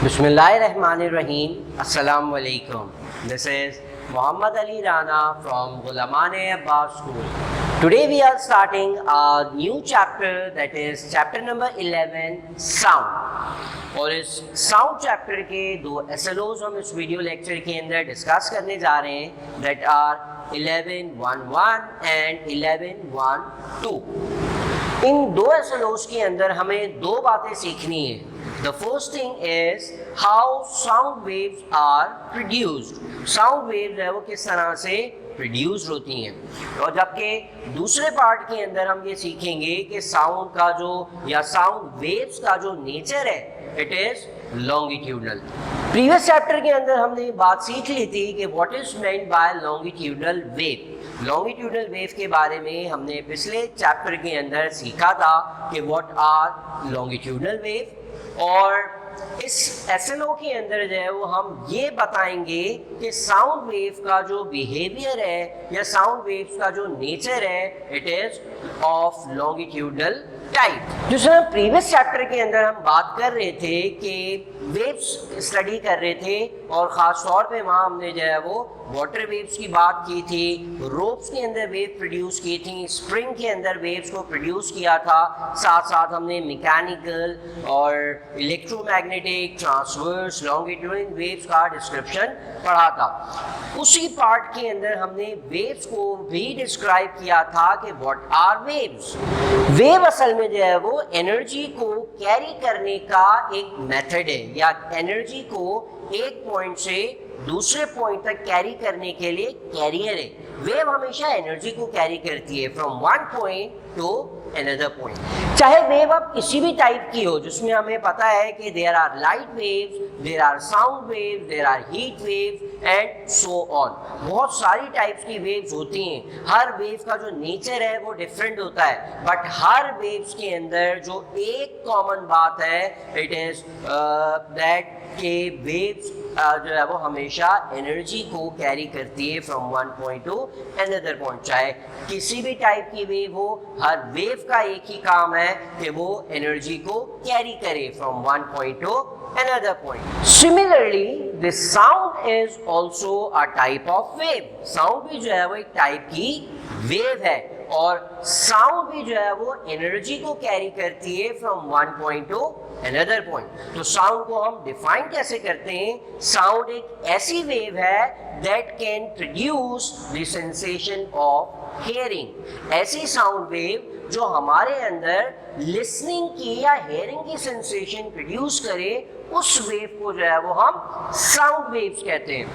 Bismillahirrahmanirrahim. Assalamu alaikum. This is Muhammad Ali Rana from Ghulamane Abbas School. Today we are starting a new chapter, that is chapter number 11, Sound. और इस sound chapter के दो SLOs हम इस video lecture के अंदर discuss करने जा रहे हैं, that are 11.1.1 and 11.1.2. इन दो SLOs के अंदर हमें दो बातें सीखनी है. The first thing is how sound waves are produced. Sound waves है वो किस तरह से प्रोड्यूस होती हैं, और जबकि दूसरे पार्ट के अंदर हम ये सीखेंगे कि साउंड का जो या साउंड वेव्स का जो नेचर है it is longitudinal. Previous chapter के अंदर हमने बात सीख ली थी कि what is meant by longitudinal wave. Longitudinal wave के बारे में हमने पिछले चैप्टर के अंदर सीखा था कि व्हाट आर लॉन्गिट्यूडनल वेव, और इस SLO के अंदर जो है वो हम ये बताएंगे कि साउंड वेव का जो बिहेवियर है या साउंड वेव्स का जो नेचर है it is of longitudinal type. जिसमें हम प्रीवियस चैप्टर के अंदर हम बात कर रहे थे कि वेव्स स्टडी कर रहे थे, और ख़ास तौर पे वहाँ हमने जो है वो वाटर वेव्स की बात की थी, रोप्स के अंदर वेव प्रोड्यूस की थी, स्प्रिंग के अंदर वेव्स को प्रोड्यूस किया था, साथ साथ हमने मैकेनिकल और इलेक्ट्रोमैग्नेटिक, ट्रांसवर्स, लॉन्गिट्यूडनल वेव्स का डिस्क्रिप्शन पढ़ा था. उसी पार्ट के अंदर हमने वेव्स को भी डिस्क्राइब किया था कि व्हाट आर वेव्स. वेव असल में जो है वो एनर्जी को कैरी करने का एक मेथड है, या एनर्जी को एक पॉइंट से दूसरे पॉइंट तक कैरी करने के लिए कैरियर है. वेव हमेशा एनर्जी को कैरी करती है from one point two another point. चाहे वेव अब किसी भी टाइप की हो, जिसमें हमें पता है कि there are light waves, there are sound waves, there are heat waves and so on. बहुत सारी टाइप्स की वेव्स होती हैं. हर वेव का जो नेचर है वो डिफरेंट होता है, बट हर वेव्स के अंदर जो एक कॉमन बात है इट इज दैट के वेव्स जो है वो हमेशा एनर्जी को कैरी करती है from one point two another point. चाहे किसी भी टाइप की वेव हो, हर वेव का एक ही काम है कि वो एनर्जी को कैरी करे from one point two another point. Similarly, the sound is also a type of wave. Sound भी जो है वो एक टाइप की वेव है, और साउंड भी जो है वो एनर्जी को कैरी करती है from one point two another point. तो साउंड को हम डिफाइन कैसे करते हैं? साउंड एक ऐसी वेव है that can produce the sensation of hearing. ऐसी साउंड वेव जो हमारे अंदर लिसनिंग की या हेयरिंग की सेंसेशन प्रोड्यूस करे, उस वेव को जो है वो हम साउंड वेव्स कहते हैं.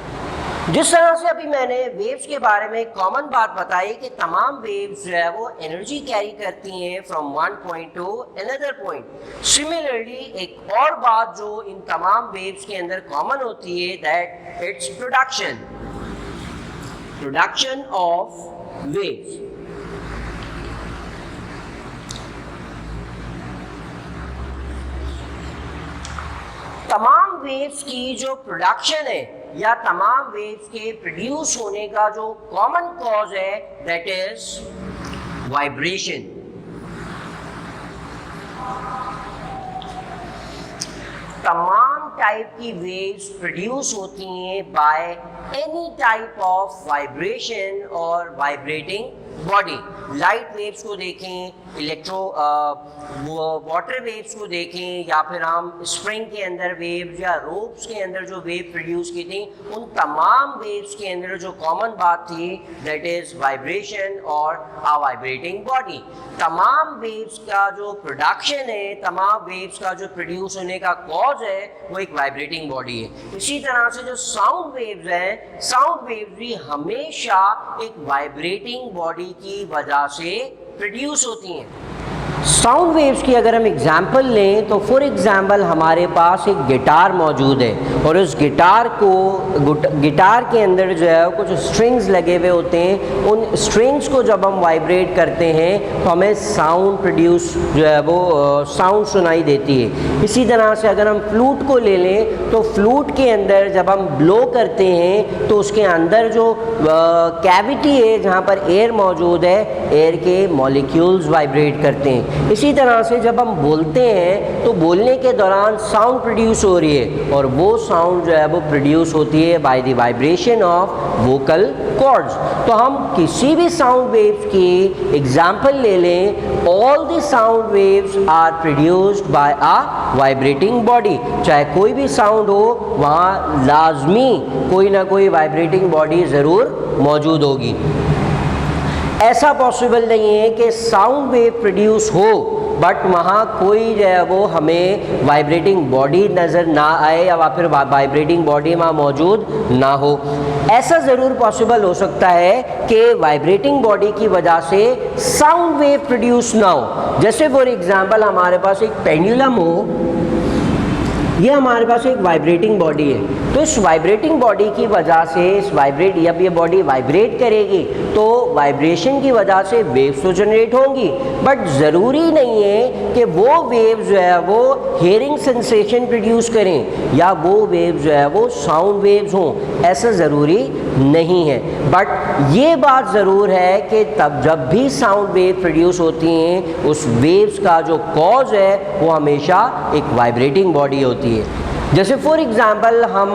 जिस तरह से अभी मैंने वेव्स के बारे में कॉमन बात बताई कि तमाम वेव्स जो है वो एनर्जी कैरी करती हैं from one point two another point. Similarly एक और बात जो इन तमाम वेव्स के अंदर कॉमन होती है that its production of waves. तमाम वेव्स की जो प्रोडक्शन है या तमाम वेव्स के प्रोड्यूस होने का जो कॉमन कॉज है दैट इज वाइब्रेशन. तमाम टाइप की वेव्स प्रोड्यूस होती हैं by any type of vibration और वाइब्रेटिंग बॉडी. लाइट वेव्स को देखें, वाटर वेव्स को देखें, या फिर हम स्प्रिंग के अंदर वेव्स या रोप्स के अंदर जो वेव प्रोड्यूस की थी, उन तमाम वेव्स के अंदर जो कॉमन बात थी दैट इज वाइब्रेशन और अ वाइब्रेटिंग बॉडी. तमाम वेव्स का जो प्रोडक्शन है, तमाम वेव्स का जो प्रोड्यूस होने का कॉज है वो एक वाइब्रेटिंग बॉडी है. इसी तरह से जो साउंड वेव्स हैं, साउंड वेव्स भी हमेशा एक वाइब्रेटिंग बॉडी की वजह से प्रोड्यूस होती हैं. साउंड वेव्स की अगर हम एग्जांपल लें तो फॉर एग्जांपल हमारे पास एक गिटार मौजूद है, और उस गिटार के अंदर जो है कुछ स्ट्रिंग्स लगे हुए होते हैं. उन स्ट्रिंग्स को जब हम वाइब्रेट करते हैं तो हमें साउंड प्रोड्यूस जो है वो साउंड सुनाई देती है. इसी तरह से अगर हम फ्लूट को ले लें तो फ्लूट के अंदर जब हम ब्लो करते हैं तो उसके अंदर जो कैविटी है जहाँ पर एयर मौजूद है, एयर के मॉलिक्यूल्स वाइब्रेट करते हैं. हैं। इसी तरह से जब हम बोलते हैं तो बोलने के दौरान साउंड प्रोड्यूस हो रही है और वो साउंड जो है वो प्रोड्यूस होती है by the vibration of vocal cords. तो हम किसी भी साउंड वेव्स की एग्जाम्पल ले लें, all the sound waves are produced by a vibrating body. चाहे कोई भी साउंड हो वहाँ लाजमी कोई ना कोई वाइब्रेटिंग बॉडी ज़रूर मौजूद होगी। ऐसा पॉसिबल नहीं है कि साउंड वेव प्रोड्यूस हो बट वहाँ कोई जो है वो हमें वाइब्रेटिंग बॉडी नज़र ना आए या फिर वाइब्रेटिंग बॉडी वहाँ मौजूद ना हो। ऐसा ज़रूर पॉसिबल हो सकता है कि वाइब्रेटिंग बॉडी की वजह से साउंड वेव प्रोड्यूस ना हो। जैसे फॉर एग्जांपल हमारे पास एक पेंडुलम हो, ये हमारे पास एक वाइब्रेटिंग बॉडी है, तो इस वाइब्रेटिंग बॉडी की वजह से जब ये बॉडी वाइब्रेट करेगी तो वाइब्रेशन की वजह से वेव्स तो जनरेट होंगी, बट ज़रूरी नहीं है कि वो वेव्स जो है वो हेयरिंग सेंसेशन प्रोड्यूस करें या वो वेव्स जो है वो साउंड वेव्स हों, ऐसा ज़रूरी नहीं है। बट ये बात ज़रूर है कि तब जब भी साउंड वेव प्रोड्यूस होती हैं उस वेव्स का जो कॉज है वो हमेशा एक वाइब्रेटिंग बॉडी होती है। जैसे फॉर एग्ज़ाम्पल हम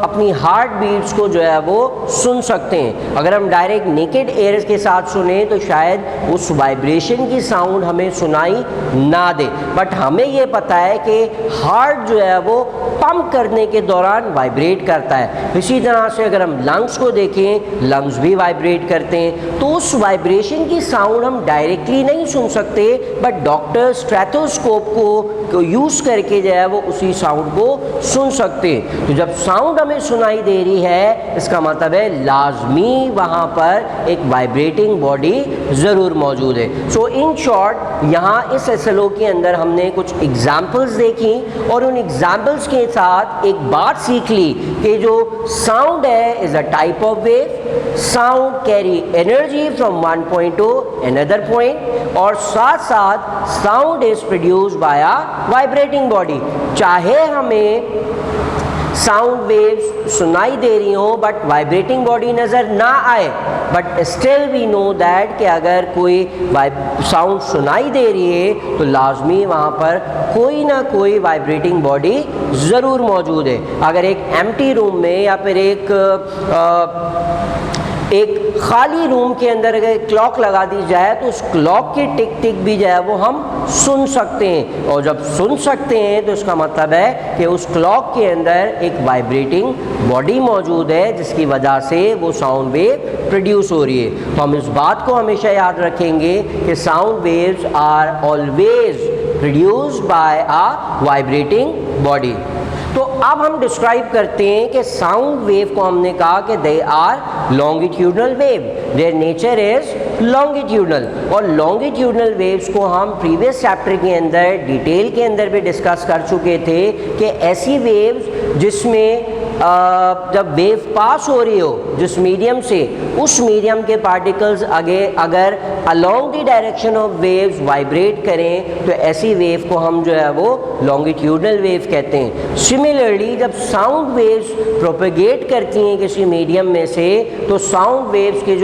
अपनी हार्ट बीट्स को जो है वो सुन सकते हैं। अगर हम डायरेक्ट नेकेड एयर के साथ सुने तो शायद उस वाइब्रेशन की साउंड हमें सुनाई ना दे, बट हमें ये पता है कि हार्ट जो है वो पंप करने के दौरान वाइब्रेट करता है। इसी तरह से अगर हम लंग्स को देखें, लंग्स भी वाइब्रेट करते हैं, तो उस वाइब्रेशन की साउंड हम डायरेक्टली नहीं सुन सकते, बट डॉक्टर स्ट्रेथोस्कोप को यूज़ करके जो है वो उसी साउंड को सुन सकते हैं। तो जब साउंड हमें सुनाई दे रही है इसका मतलब है लाजमी वहाँ पर एक वाइब्रेटिंग बॉडी ज़रूर मौजूद है। सो इन शॉर्ट यहाँ इस SLO के अंदर हमने कुछ एग्जाम्पल्स देखी और उन एग्जाम्पल्स के साथ एक बात सीख ली कि जो साउंड है is a type of wave, sound carry energy from one point two another point, और साथ साथ sound is produced by a vibrating body. चाहे हमें साउंड वेव्स सुनाई दे रही हो बट वाइब्रेटिंग बॉडी नज़र ना आए, but still we know that कि अगर कोई साउंड सुनाई दे रही है तो लाजमी वहाँ पर कोई ना कोई वाइब्रेटिंग बॉडी ज़रूर मौजूद है। अगर एक एम्प्टी रूम में या फिर एक खाली रूम के अंदर अगर क्लॉक लगा दी जाए तो उस क्लॉक की टिक टिक भी जो है वो हम सुन सकते हैं, और जब सुन सकते हैं तो इसका मतलब है कि उस क्लॉक के अंदर एक वाइब्रेटिंग बॉडी मौजूद है जिसकी वजह से वो साउंड वेव प्रोड्यूस हो रही है। तो हम इस बात को हमेशा याद रखेंगे कि sound waves are always produced by a vibrating body. तो अब हम डिस्क्राइब करते हैं कि साउंड वेव को हमने कहा कि they are longitudinal wave, their nature is longitudinal, और लॉन्गिट्यूडनल वेव्स को हम प्रीवियस चैप्टर के अंदर डिटेल के अंदर भी डिस्कस कर चुके थे कि ऐसी वेव्स जिसमें जब वेव पास हो रही हो जिस मीडियम से, उस मीडियम के पार्टिकल्स अगर along the direction of waves vibrate करें तो ऐसी वेव को हम जो है वो लॉन्गिट्यूडनल वेव कहते हैं। सिमिलरली जब साउंड वेव्स प्रोपेगेट करती हैं किसी मीडियम में से, तो साउंड वेव्स के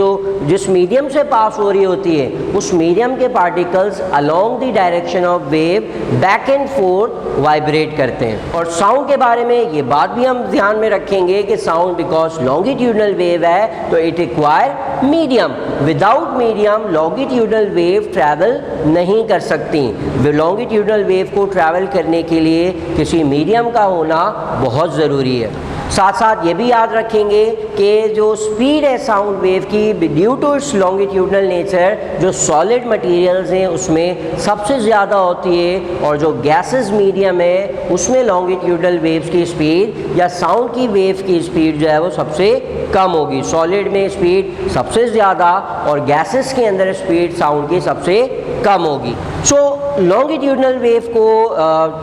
जिस मीडियम से पास हो रही होती है उस मीडियम के particles along the direction of wave back and fourth vibrate करते हैं। और साउंड के बारे में ये बात भी हम ध्यान में रखेंगे कि साउंड बिकॉज लॉन्गिट्यूडनल वेव है तो it require medium, without medium longitudinal wave travel नहीं कर सकती। लॉन्गिट्यूडनल वेव को ट्रैवल करने के लिए किसी मीडियम का होना बहुत ज़रूरी है। साथ साथ ये भी याद रखेंगे कि जो स्पीड है साउंड वेव की due to its longitudinal nature, जो सॉलिड मटेरियल्स हैं उसमें सबसे ज़्यादा होती है, और जो गैसेस मीडियम है उसमें लॉन्गिट्यूडनल वेव्स की स्पीड या साउंड की वेव की स्पीड जो है वो सबसे कम होगी। सॉलिड में स्पीड सबसे ज़्यादा और गैसेस के अंदर स्पीड साउंड की सबसे कम होगी। सो लॉन्गिट्यूडनल वेव को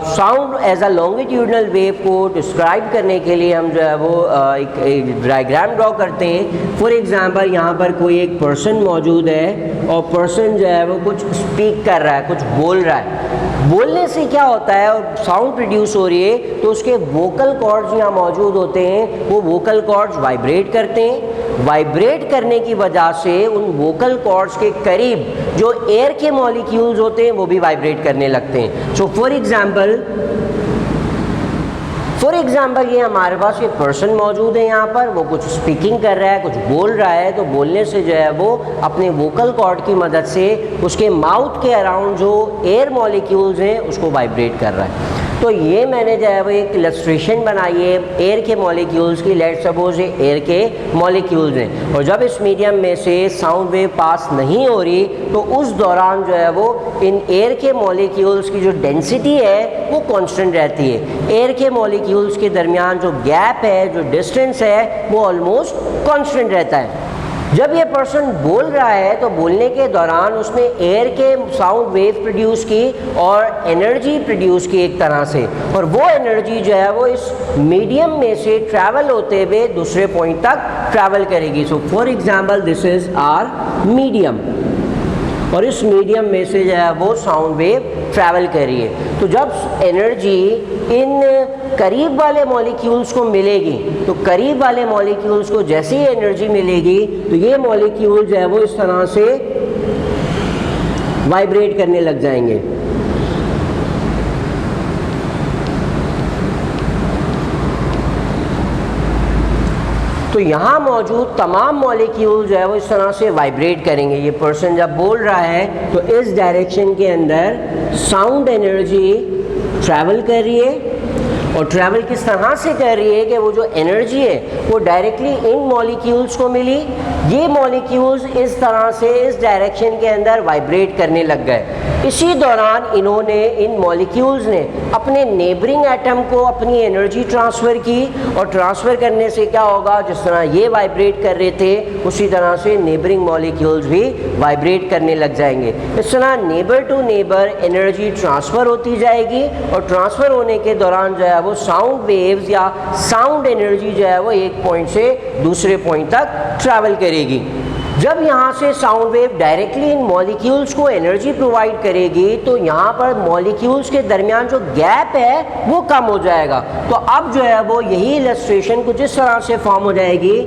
sound as a longitudinal wave को डिस्क्राइब करने के लिए हम जो है वो एक डायग्राम ड्रॉ करते हैं। फॉर एग्जांपल यहाँ पर कोई एक पर्सन मौजूद है और पर्सन जो है वो कुछ स्पीक कर रहा है, कुछ बोल रहा है। बोलने से क्या होता है और साउंड प्रोड्यूस हो रही है तो उसके वोकल कॉर्ड्स यहाँ मौजूद होते हैं, वो वोकल कॉर्ड्स वाइब्रेट करते हैं। वाइब्रेट करने की वजह से उन वोकल कॉर्ड्स के करीब जो एयर के मॉलिक्यूल्स होते हैं वो भी वाइब्रेट करने लगते हैं। सो फॉर एग्जाम्पल ये हमारे पास ये पर्सन मौजूद है यहाँ पर, वो कुछ स्पीकिंग कर रहा है, कुछ बोल रहा है, तो बोलने से जो है वो अपने वोकल कॉर्ड की मदद से उसके माउथ के अराउंड जो एयर मॉलिक्यूल्स हैं उसको वाइब्रेट कर रहा है। तो ये मैंने जो है वो एक इलस्ट्रेशन बनाई है एयर के मॉलिक्यूल्स की। लेट्स सपोज ये एयर के मॉलिक्यूल्स हैं और जब इस मीडियम में से साउंड वेव पास नहीं हो रही तो उस दौरान जो है वो इन एयर के मॉलिक्यूल्स की जो डेंसिटी है वो कांस्टेंट रहती है। एयर के मॉलिक्यूल्स के दरमियान जो गैप है, जो डिस्टेंस है, वो ऑलमोस्ट कांस्टेंट रहता है। जब ये पर्सन बोल रहा है तो बोलने के दौरान उसने एयर के साउंड वेव प्रोड्यूस की और एनर्जी प्रोड्यूस की एक तरह से, और वो एनर्जी जो है वो इस मीडियम में से ट्रैवल होते हुए दूसरे पॉइंट तक ट्रैवल करेगी। So for example this is our medium, और इस मीडियम में से जो है वो साउंड वेव ट्रैवल कर रही है। तो जब एनर्जी इन करीब वाले मॉलिक्यूल्स को मिलेगी तो करीब वाले मॉलिक्यूल्स को जैसे ही एनर्जी मिलेगी तो ये मॉलिक्यूल जो है वो इस तरह से वाइब्रेट करने लग जाएंगे। तो यहाँ मौजूद तमाम मॉलिक्यूल जो है वो इस तरह से वाइब्रेट करेंगे। ये पर्सन जब बोल रहा है तो इस डायरेक्शन के अंदर साउंड एनर्जी ट्रैवल कर रही है, और ट्रैवल किस तरह से कर रही है कि वो जो एनर्जी है वो डायरेक्टली इन मॉलिक्यूल्स को मिली। ये मॉलिक्यूल्स इस तरह से इस डायरेक्शन के अंदर वाइब्रेट करने लग गए। इसी दौरान इन्होंने, इन मॉलिक्यूल्स ने अपने नेबरिंग एटम को अपनी एनर्जी ट्रांसफ़र की, और ट्रांसफ़र करने से क्या होगा, जिस तरह ये वाइब्रेट कर रहे थे उसी तरह से नेबरिंग मॉलिक्यूल्स भी वाइब्रेट करने लग जाएंगे। इस तरह neighbour to neighbour energy transfer होती जाएगी, और ट्रांसफ़र होने के दौरान जो है वो साउंड वेव्स या साउंड एनर्जी जो है वो एक पॉइंट से दूसरे पॉइंट तक ट्रैवल करेगी। जब यहाँ से sound wave directly in molecules को एनर्जी प्रोवाइड करेगी तो यहाँ पर मॉलिक्यूल्स के दरमियान जो गैप है वो कम हो जाएगा। तो अब जो है वो यही इलस्ट्रेशन कुछ इस तरह से फॉर्म हो जाएगी।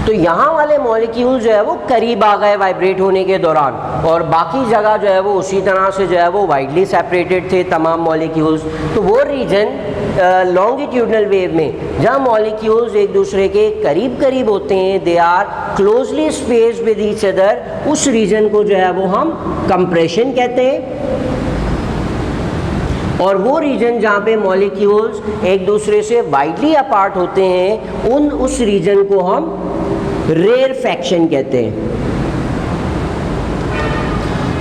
तो यहाँ वाले मॉलिक्यूल जो है वो करीब आ गए वाइब्रेट होने के दौरान, और बाकी जगह जो है वो उसी तरह से जो है वो वाइडली सेपरेटेड थे तमाम मॉलिक्यूल्स। तो वो रीजन लॉन्गिट्यूडनल वेव में जहाँ मॉलिक्यूल्स एक दूसरे के करीब करीब होते हैं, they are closely spaced with each other, उस रीजन को जो है वो हम कंप्रेशन कहते हैं। और वो रीजन जहाँ पे मॉलिक्यूल्स एक दूसरे से वाइडली अपार्ट होते हैं उस रीजन को हम रेयरफैक्शन कहते हैं।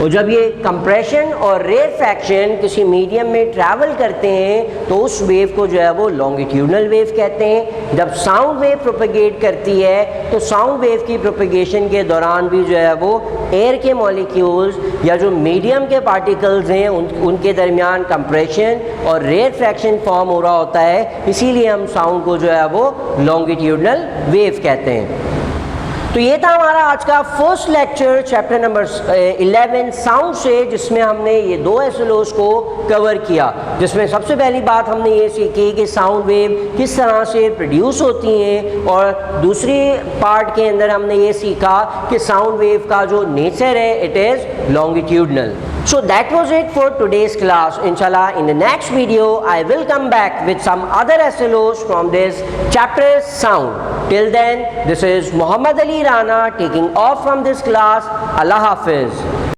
और जब ये कंप्रेशन और रेयरफैक्शन किसी मीडियम में ट्रैवल करते हैं तो उस वेव को जो है वो लॉन्गिट्यूडनल वेव कहते हैं। जब साउंड वेव प्रोपेगेट करती है तो साउंड वेव की प्रोपेगेशन के दौरान भी जो है वो एयर के मॉलिक्यूल्स या जो मीडियम के पार्टिकल्स हैं उनके दरमियान कंप्रेशन और रेयरफैक्शन फॉर्म हो रहा होता है, इसीलिए हम साउंड को जो है वो लॉन्गिट्यूडनल वेव कहते हैं। तो ये था हमारा आज का first lecture chapter number 11 sound से, जिसमें हमने ये दो एसएलओस को कवर किया। जिसमें सबसे पहली बात हमने ये सीखी कि साउंड वेव किस तरह से प्रोड्यूस होती हैं, और दूसरी पार्ट के अंदर हमने ये सीखा कि साउंड वेव का जो नेचर है it is longitudinal. So that was it for today's class. Inshallah, in the next video, I will come back with some other SLOs from this chapter sound. Till then, this is Muhammad Ali Rana taking off from this class. Allah Hafiz.